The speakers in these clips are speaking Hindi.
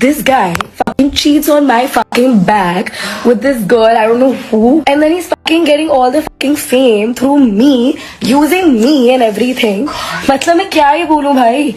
this guy fucking cheats on my fucking back with this girl, I don't know who, and then he's fucking getting all the fucking fame through me, using me and everything. मतलब मैं क्या ही बोलूं भाई,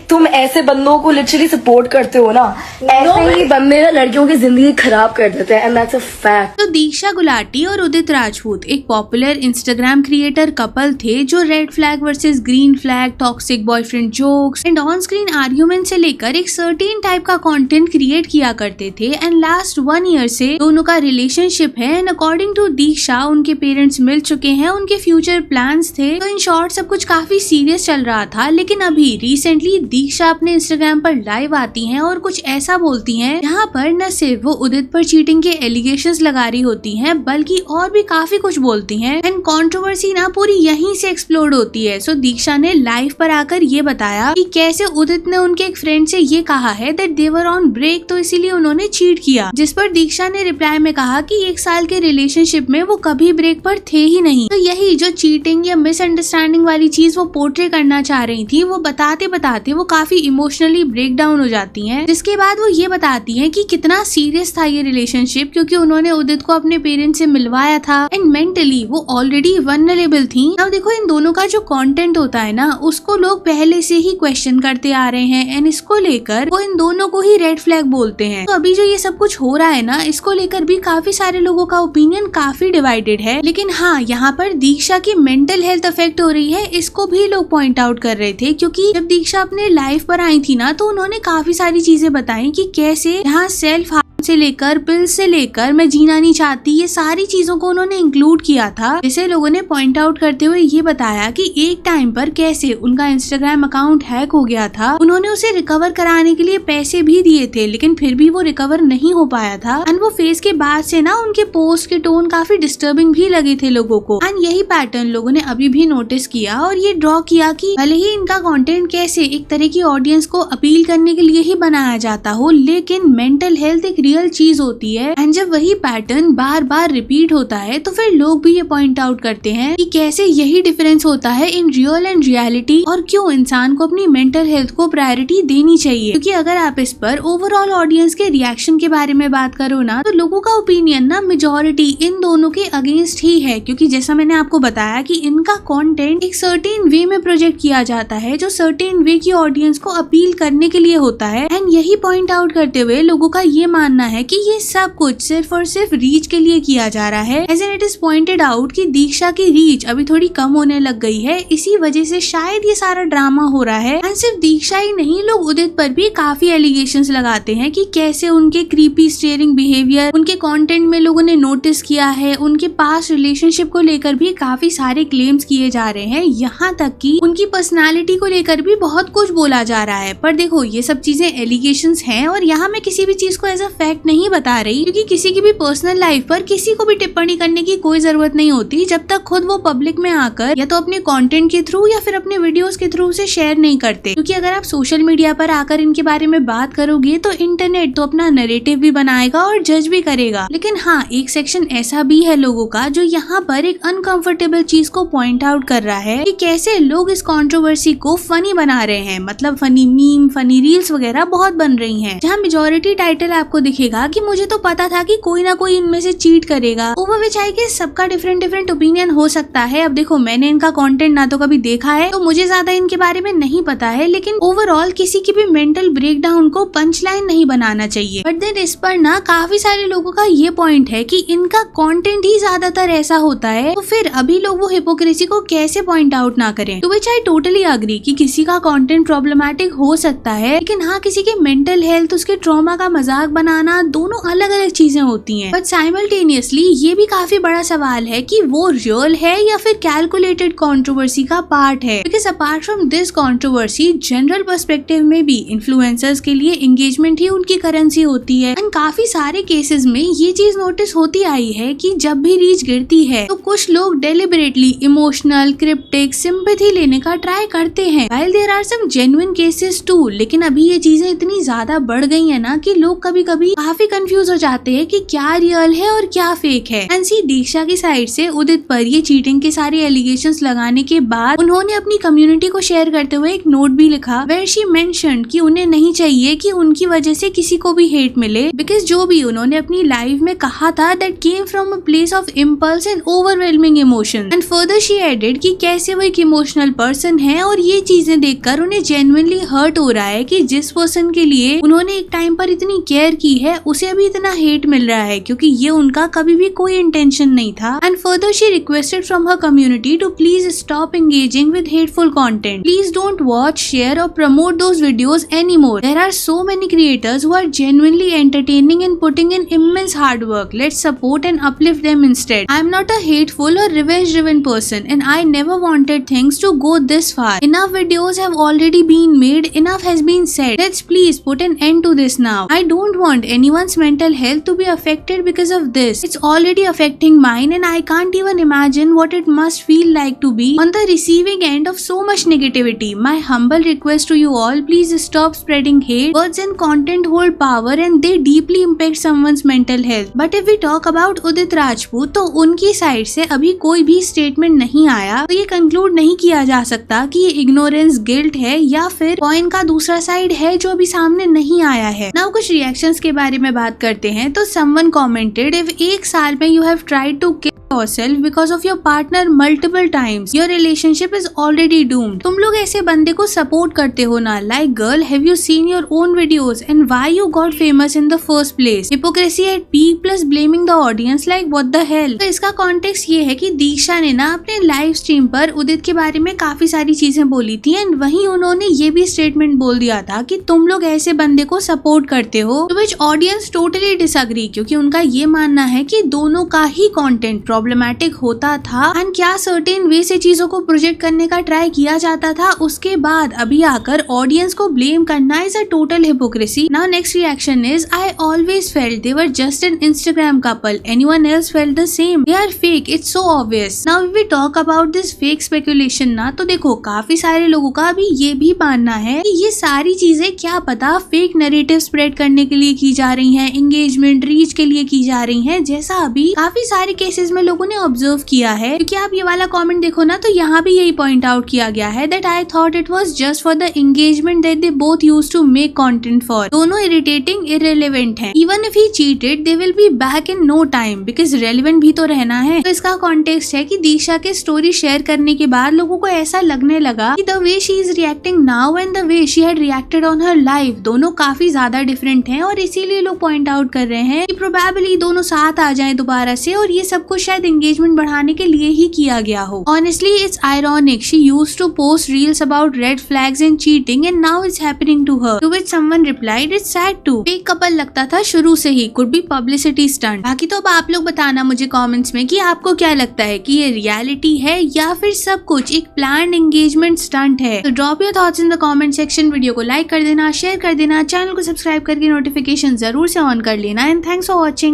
तुम ऐसे बंदों को लिटरली सपोर्ट करते हो ना, ऐसे ही बंदे ना लड़कियों की जिंदगी खराब कर देते हैं, एंड दैट्स अ फैक्ट। तो दीक्षा गुलाटी और उदित राजपूत एक पॉपुलर इंस्टाग्राम क्रिएटर कपल थे जो red flag versus green flag, toxic boyfriend jokes and on screen argument से लेकर एक सर्टेन टाइप का कंटेंट क्रिएट किया करते थे। एंड लास्ट 1 ईयर से दोनों का रिलेशनशिप है एंड अकॉर्डिंग टू दीक्षा उनके पेरेंट्स मिल चुके हैं, उनके फ्यूचर प्लान्स थे। तो इन शॉर्ट सब कुछ काफी सीरियस चल रहा था, लेकिन अभी रिसेंटली दीक्षा अपने इंस्टाग्राम पर लाइव आती हैं और कुछ ऐसा बोलती हैं यहाँ पर न सिर्फ वो उदित पर चीटिंग के एलिगेशंस लगा रही होती हैं, बल्कि और भी काफी कुछ बोलती हैं एंड कंट्रोवर्सी ना पूरी यहीं से एक्सप्लोड होती है। सो दीक्षा ने लाइव पर आकर ये बताया कि कैसे उदित ने उनके एक फ्रेंड से ये कहा है that they were on break, तो इसीलिए उन्होंने चीट किया। जिस पर दीक्षा ने रिप्लाई में कहा कि 1 साल के रिलेशनशिप में वो कभी ब्रेक पर थे ही नहीं। तो यही जो चीटिंग या मिसअंडरस्टैंडिंग वाली चीज वो पोर्ट्रे करना चाह रही थी, वो बताते बताते वो काफी इमोशनली ब्रेक डाउन हो जाती हैं। जिसके बाद वो ये बताती हैं कि कितना सीरियस था ये रिलेशनशिप, क्योंकि उन्होंने उदित को अपने पेरेंट्स से मिलवाया था एंड मेंटली वो ऑलरेडी वल्नरेबल थी। अब देखो इन दोनों का जो कंटेंट होता है ना, उसको लोग पहले से ही क्वेश्चन करते आ रहे हैं एंड इसको लेकर वो इन दोनों को ही रेड फ्लैग बोलते हैं। तो अभी जो ये सब कुछ हो रहा है ना, इसको लेकर भी काफी सारे लोगों का ओपिनियन काफी डिवाइडेड है। लेकिन हाँ, यहाँ पर दीक्षा की मेंटल हेल्थ अफेक्ट हो रही है, इसको भी लोग पॉइंट आउट कर रहे थे, क्योंकि जब दीक्षा अपने लाइफ पर आई थी ना, तो उन्होंने काफी सारी चीजें बताई कि कैसे यहाँ सेल्फ से लेकर पिल से लेकर मैं जीना नहीं चाहती, ये सारी चीजों को उन्होंने इंक्लूड किया था। जिसे लोगों ने पॉइंट आउट करते हुए ये बताया कि एक टाइम पर कैसे उनका इंस्टाग्राम अकाउंट हैक हो गया था, उन्होंने उसे रिकवर कराने के लिए पैसे भी दिए थे, लेकिन फिर भी वो रिकवर नहीं हो पाया था। एंड वो फेस के बाद से ना उनके पोस्ट के टोन काफी डिस्टर्बिंग भी लगे थे लोगों को। एंड यही पैटर्न लोगों ने अभी भी नोटिस किया और ये ड्रॉ किया कि भले ही इनका कंटेंट कैसे एक तरह की ऑडियंस को अपील करने के लिए ही बनाया जाता हो, लेकिन मेंटल हेल्थ एक रियल चीज होती है। एंड जब वही पैटर्न बार बार रिपीट होता है, तो फिर लोग भी ये पॉइंट आउट करते हैं कि कैसे यही डिफरेंस होता है इन रियल एंड रियलिटी, और क्यों इंसान को अपनी मेंटल हेल्थ को प्रायोरिटी देनी चाहिए। क्योंकि अगर आप इस पर ओवरऑल ऑडियंस के रिएक्शन के बारे में बात करो ना, तो लोगों का ओपिनियन ना मेजोरिटी इन दोनों के अगेंस्ट ही है, क्योंकि जैसा मैंने आपको बताया कि इनका कंटेंट एक सर्टेन वे में प्रोजेक्ट किया जाता है, जो सर्टेन वे की ऑडियंस को अपील करने के लिए होता है। एंड यही पॉइंट आउट करते हुए लोगों का ये मानना है कि ये सब कुछ सिर्फ और सिर्फ रीच के लिए किया जा रहा है। As an it is pointed out कि दीक्षा की रीच अभी थोड़ी कम होने लग गई है, इसी वजह से शायद ये सारा ड्रामा हो रहा है। एंड सिर्फ दीक्षा ही नहीं, लोग उदित पर भी काफी एलिगेशंस लगाते हैं कि कैसे उनके क्रीपी स्टेयरिंग बिहेवियर उनके कंटेंट में लोगों ने नोटिस किया है। उनके पास रिलेशनशिप को लेकर भी काफी सारे क्लेम्स किए जा रहे हैं, यहाँ तक कि उनकी पर्सनालिटी को लेकर भी बहुत कुछ बोला जा रहा है। पर देखो, ये सब चीजें एलिगेशंस हैं और यहाँ मैं किसी भी चीज को एज अ फैक्ट नहीं बता रही, क्योंकि किसी की भी पर्सनल लाइफ पर किसी को भी टिप्पणी करने की कोई जरूरत नहीं होती जब तक खुद वो पब्लिक में आकर या तो अपने कंटेंट के थ्रू या फिर अपने वीडियोस के थ्रू से शेयर नहीं करते। क्योंकि अगर आप सोशल मीडिया पर आकर इनके बारे में बात करोगे तो इंटरनेट तो अपना नैरेटिव भी बनाएगा और जज भी करेगा। लेकिन हाँ, एक सेक्शन ऐसा भी है लोगों का जो यहाँ पर एक अनकंफर्टेबल चीज को पॉइंट आउट कर रहा है कि कैसे लोग इस कंट्रोवर्सी को फनी बना रहे हैं। मतलब फनी मीम, फनी रील्स वगैरह बहुत बन रही हैं, जहाँ मेजोरिटी टाइटल आपको दिखेगा कि मुझे तो पता था कि कोई ना कोई इनमें से चीट करेगा। ओवर विच आई गेस सबका डिफरेंट ओपिनियन हो सकता है। अब देखो, मैंने इनका कंटेंट ना तो कभी देखा है, तो मुझे ज्यादा इनके बारे में नहीं पता है, लेकिन ओवरऑल किसी की भी मेंटल ब्रेकडाउन को पंच लाइन नहीं बनाना चाहिए। बट देन इस पर ना काफी सारे लोगों का ये पॉइंट है कि इनका कंटेंट ही ज्यादातर ऐसा होता है, तो फिर अभी लोग वो हिपोक्रेसी को कैसे पॉइंट आउट ना करें। To which I totally agree कि किसी का कंटेंट प्रॉब्लमैटिक हो सकता है, लेकिन हाँ, किसी के मेंटल हेल्थ, उसके ट्रॉमा का मजाक बनाना, दोनों अलग अलग चीजें होती हैं। बट साइमल्टेनियसली ये भी काफी बड़ा सवाल है कि वो रियल है या फिर कैलकुलेटेड कंट्रोवर्सी का पार्ट है। Because apart from this controversy, general perspective में भी इन्फ्लुएंसर्स के लिए एंगेजमेंट ही उनकी करेंसी होती है। एंड काफी सारे केसेस में ये चीज नोटिस होती आई है कि जब भी रीच गिरती है तो कुछ लोग डेलिबरेटली इमोशनल, क्रिप्टिक, सिंपैथी लेने का ट्राई करते हैं, while there are some genuine cases too. लेकिन अभी ये चीजें इतनी ज्यादा बढ़ गई है ना कि लोग कभी कभी काफी कंफ्यूज हो जाते हैं कि क्या रियल है और क्या फेक है। एंड सी दीक्षा की साइड से उदित पर ये चीटिंग के सारे एलिगेशंस लगाने के बाद उन्होंने अपनी कम्युनिटी को शेयर करते हुए एक नोट भी लिखा वेयर शी मेंशन्ड कि उन्हें नहीं चाहिए कि उनकी वजह से किसी को भी हेट मिले, बिकॉज जो भी उन्होंने अपनी लाइफ में कहा था that came from a place of impulse and overwhelming emotion. And further she added कि कैसे वो एक इमोशनल पर्सन है और ये चीजें देखकर उन्हें जेन्युइनली हर्ट हो रहा है कि जिस पर्सन के लिए उन्होंने एक टाइम पर इतनी केयर की है उसे अभी इतना हेट मिल रहा है, क्योंकि ये उनका कभी भी कोई इंटेंशन नहीं था। And further she requested from her community to please stop engaging with hateful content, please don't watch, share और promote those videos anymore. There are so many creators who are genuinely entertaining and putting in immense hard work. Let's support and uplift them instead. I am not a hateful or revenge driven person and I never wanted things to go this far. Enough videos have already been made, enough has been said. Let's please put an end to this now. I don't want anyone's mental health to be affected because of this. It's already affecting mine and I can't even imagine what it must feel like to be on the receiving end of so much negativity. My humble request to you all, please stop spreading hate. Words and content hold power and they deeply impact someone's mental health. But if we talk about उदित राजपूत, तो उनकी साइड से अभी कोई भी स्टेटमेंट नहीं आया, तो ये कंक्लूड नहीं किया जा सकता कि ये इग्नोरेंस गिल्ट है या फिर कॉइन का दूसरा साइड है जो अभी सामने नहीं आया है। नाउ कुछ रिएक्शंस के बारे में बात करते हैं। तो समवन कमेंटेड, इफ एक साल में you have tried to yourself because of your partner multiple times, your relationship is already doomed. तुम लोग ऐसे बंदे को सपोर्ट करते हो ना। Like girl, have you seen your own videos and why you got famous in the first place? Hypocrisy at peak plus blaming the audience, like what the hell? तो इसका कॉन्टेक्स्ट ये है कि दीक्षा ने ना अपने लाइव स्ट्रीम पर उदित के बारे में काफी सारी चीजें बोली थी एंड वहीं उन्होंने ये भी स्टेटमेंट बोल दिया था कि तुम लोग ऐसे बंदे को सपोर्ट करते हो, तो विच ऑडियंस टोटली डिसएग्री, क्योंकि उनका ये मानना है कि दोनों का ही कंटेंट प्रॉब्लमैटिक होता था एंड क्या सर्टेन वे से चीजों को प्रोजेक्ट करने का ट्राई किया जाता था, उसके बाद अभी आकर ऑडियंस को ब्लेम करना is a total hypocrisy. Now next reaction is, I always felt they were just an Instagram couple, anyone else felt the same, they are fake, it's so obvious. Now we talk about this fake speculation ना, तो देखो काफी सारे लोगों का अभी ये भी मानना है कि ये सारी चीजें क्या पता फेक नैरेटिव स्प्रेड करने के लिए की जा रही है, एंगेजमेंट रीच के लिए की जा रही है, जैसा अभी काफी सारे केसेस में लोगों ने ऑब्जर्व किया है। क्योंकि आप ये वाला कमेंट देखो ना, तो यहाँ भी यही पॉइंट आउट किया गया है that I thought it was just for the engagement that they both used to make content for. दोनों इरिटेटिंग इररिलेवेंट हैं। Even if he cheated they will be back in no time, because relevant भी तो रहना है। तो इसका कॉन्टेक्स्ट है कि दीक्षा के स्टोरी शेयर करने के बाद लोगों को ऐसा लगने लगा कि the way she is reacting now and the way she had reacted on her life, दोनों काफी ज्यादा डिफरेंट हैं और इसीलिए लोग पॉइंट आउट कर रहे हैं कि प्रोबेबली दोनों साथ आ जाएं दोबारा से और ये सब कुछ शायद एंगेजमेंट बढ़ाने के लिए ही किया गया हो। Honestly, it's ironic. She used to post reels about red flags and cheating and now it's happening to her. To which someone replied, it's sad too. Fake couple लगता था शुरू से ही, could be publicity stunt. बाकी तो अब आप लोग बताना मुझे कमेंट्स में कि आपको क्या लगता है कि ये रियलिटी है या फिर सब कुछ एक प्लान्ड एंगेजमेंट स्टंट है। तो drop your thoughts in the comment section. Video को लाइक कर देना, शेयर कर देना, चैनल को सब्सक्राइब करके नोटिफिकेशन जरूर से ऑन कर लेना एंड थैंक्स फॉर वॉचिंग।